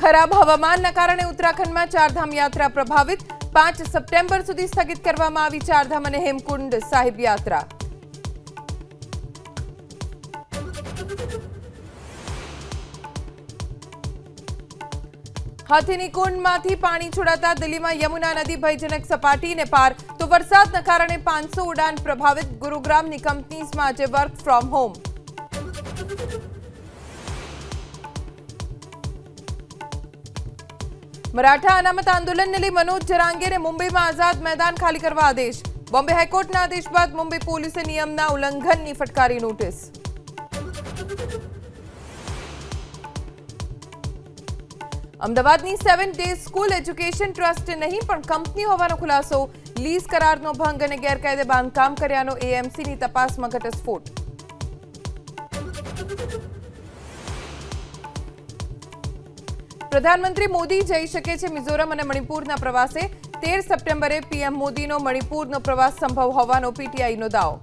खराब हवामानના કારણે ઉત્તરાખંડમાં ચારધામ યાત્રા પ્રભાવિત। 5 સપ્ટેમ્બર સુધી સ્થગિત કરવામાં આવી ચારધામ અને હેમકુંડ સાહિબ યાત્રા। હાથીની કુંડમાંથી પાણી છોડાતા દિલ્હીમાં યમુના નદી ભયજનક સપાટીને પાર, તો વરસાદના કારણે 500 ઉડાન પ્રભાવિત। ગુરુગ્રામની કંપનીઝમાં આજે વર્ક ફ્રોમ હોમ। મરાઠા અનામત આંદોલનને લઈ મનોજ જરાંગેને મુંબઈમાં આઝાદ મેદાન ખાલી કરવા આદેશ। બોમ્બે હાઈકોર્ટના આદેશ બાદ મુંબઈ પોલીસે નિયમના ઉલ્લંઘનની ફટકારી નોટિસ। અમદાવાદની 7 ડે સ્કૂલ એજ્યુકેશન ટ્રસ્ટ નહીં પણ કંપની હોવાનો ખુલાસો। લીઝ કરારનો ભંગ અને ગેરકાયદે બાંધકામ કર્યાનો એએમસીની તપાસમાં ઘટસ્ફોટ। પ્રધાનમંત્રી મોદી જઈ શકે છે મિઝોરમ અને મણિપુરના પ્રવાસે। 13 સપ્ટેમ્બરે પીએમ મોદીનો મણિપુરનો પ્રવાસ સંભવ હોવાનો પીટીઆઈનો દાવો।